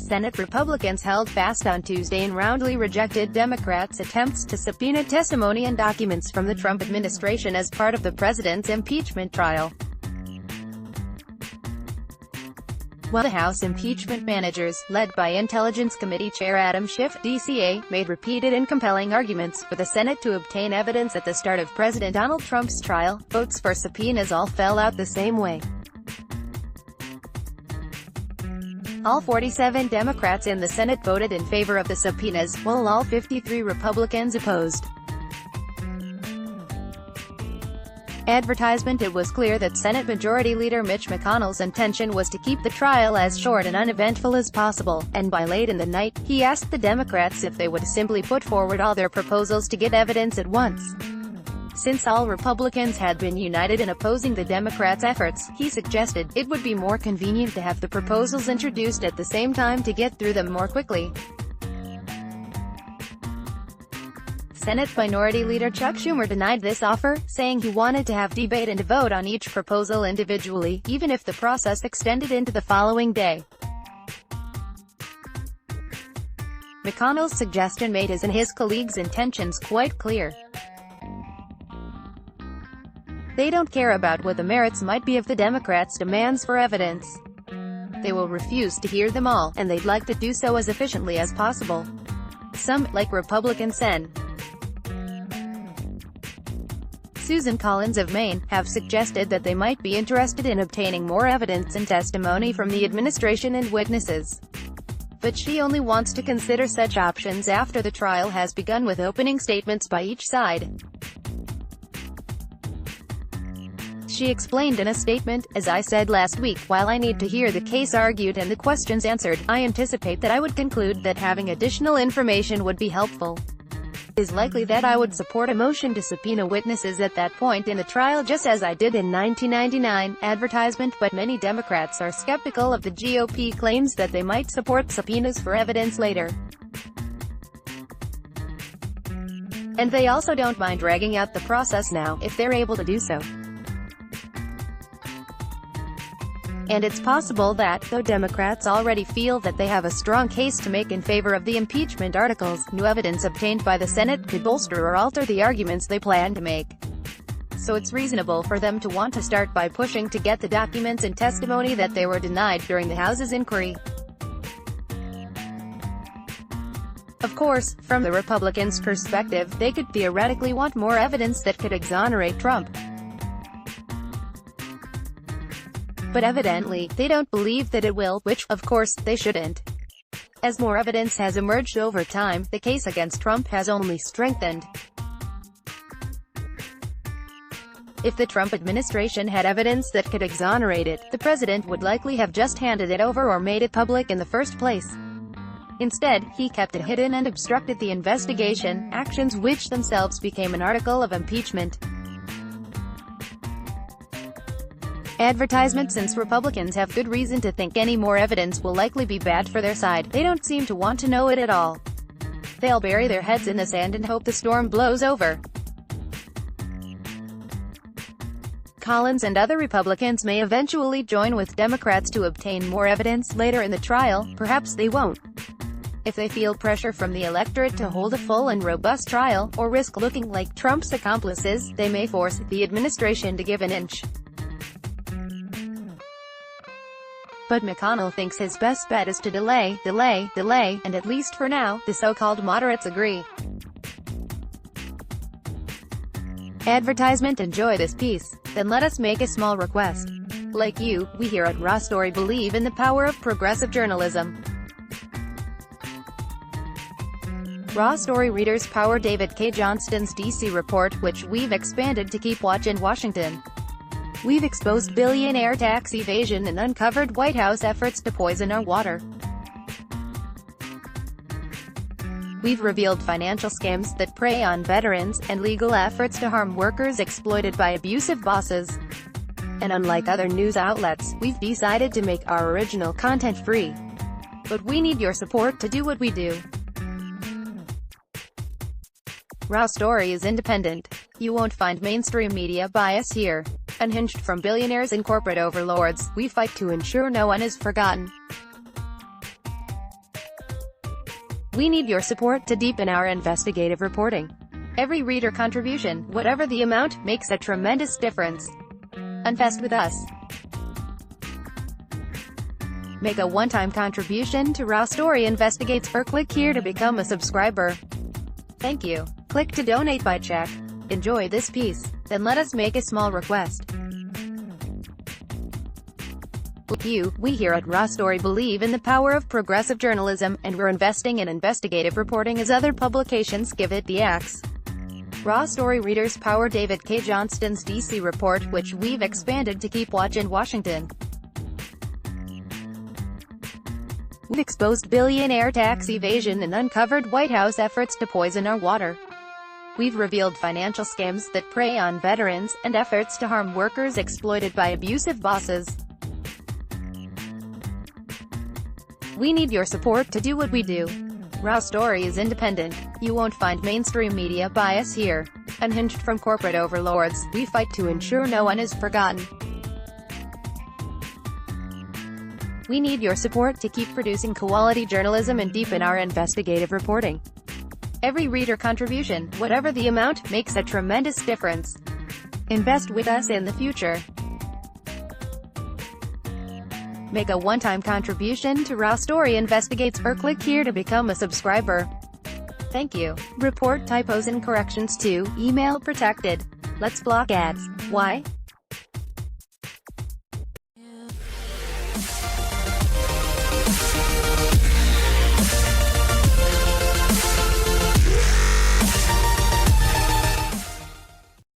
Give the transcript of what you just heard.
Senate Republicans held fast on Tuesday and roundly rejected Democrats' attempts to subpoena testimony and documents from the Trump administration as part of the president's impeachment trial. While the House impeachment managers, led by Intelligence Committee Chair Adam Schiff, DCA, made repeated and compelling arguments for the Senate to obtain evidence at the start of President Donald Trump's trial, votes for subpoenas all fell out the same way. All 47 Democrats in the Senate voted in favor of the subpoenas, while all 53 Republicans opposed. Advertisement. It was clear that Senate Majority Leader Mitch McConnell's intention was to keep the trial as short and uneventful as possible, and by late in the night, he asked the Democrats if they would simply put forward all their proposals to get evidence at once. Since all Republicans had been united in opposing the Democrats' efforts, he suggested, it would be more convenient to have the proposals introduced at the same time to get through them more quickly. Senate Minority Leader Chuck Schumer denied this offer, saying he wanted to have debate and vote on each proposal individually, even if the process extended into the following day. McConnell's suggestion made his and his colleagues' intentions quite clear. They don't care about what the merits might be of the Democrats' demands for evidence. They will refuse to hear them all, and they'd like to do so as efficiently as possible. Some, like Republican Sen. Susan Collins of Maine, have suggested that they might be interested in obtaining more evidence and testimony from the administration and witnesses. But she only wants to consider such options after the trial has begun, with opening statements by each side. She explained in a statement, "As I said last week, while I need to hear the case argued and the questions answered, I anticipate that I would conclude that having additional information would be helpful. It is likely that I would support a motion to subpoena witnesses at that point in the trial, just as I did in 1999. Advertisement. But many Democrats are skeptical of the GOP claims that they might support subpoenas for evidence later. And they also don't mind dragging out the process now, if they're able to do so. And it's possible that, though Democrats already feel that they have a strong case to make in favor of the impeachment articles, new evidence obtained by the Senate could bolster or alter the arguments they plan to make. So it's reasonable for them to want to start by pushing to get the documents and testimony that they were denied during the House's inquiry. Of course, from the Republicans' perspective, they could theoretically want more evidence that could exonerate Trump. But evidently, they don't believe that it will, which, of course, they shouldn't. As more evidence has emerged over time, the case against Trump has only strengthened. If the Trump administration had evidence that could exonerate it, the president would likely have just handed it over or made it public in the first place. Instead, he kept it hidden and obstructed the investigation, actions which themselves became an article of impeachment. Advertisement. Since Republicans have good reason to think any more evidence will likely be bad for their side, they don't seem to want to know it at all. They'll bury their heads in the sand and hope the storm blows over. Collins and other Republicans may eventually join with Democrats to obtain more evidence later in the trial. Perhaps they won't. If they feel pressure from the electorate to hold a full and robust trial, or risk looking like Trump's accomplices, they may force the administration to give an inch. But McConnell thinks his best bet is to delay, and at least for now, the so-called moderates agree. Advertisement. Enjoy this piece? Then let us make a small request. Like you, we here at Raw Story believe in the power of progressive journalism. Raw Story readers power David K. Johnston's D.C. report, which we've expanded to keep watch in Washington. We've exposed billionaire tax evasion and uncovered White House efforts to poison our water. We've revealed financial scams that prey on veterans, and legal efforts to harm workers exploited by abusive bosses. And unlike other news outlets, we've decided to make our original content free. But we need your support to do what we do. Raw Story is independent. You won't find mainstream media bias here. Unhinged from billionaires and corporate overlords, we fight to ensure no one is forgotten. We need your support to deepen our investigative reporting. Every reader contribution, whatever the amount, makes a tremendous difference. Invest with us. Make a one-time contribution to Raw Story Investigates or click here to become a subscriber. Thank you. Click to donate by check. Enjoy this piece. Then let us make a small request. We here at Raw Story believe in the power of progressive journalism, and we're investing in investigative reporting as other publications give it the axe. Raw Story readers power David K. Johnston's DC report, which we've expanded to keep watch in Washington. We've exposed billionaire tax evasion and uncovered White House efforts to poison our water. We've revealed financial scams that prey on veterans, and efforts to harm workers exploited by abusive bosses. We need your support to do what we do. Raw Story is independent. You won't find mainstream media bias here. Unhinged from corporate overlords, we fight to ensure no one is forgotten. We need your support to keep producing quality journalism and deepen our investigative reporting. Every reader contribution, whatever the amount, makes a tremendous difference. Invest with us in the future. Make a one-time contribution to Raw Story Investigates or click here to become a subscriber. Thank you. Report typos and corrections to email protected. Let's block ads. Why?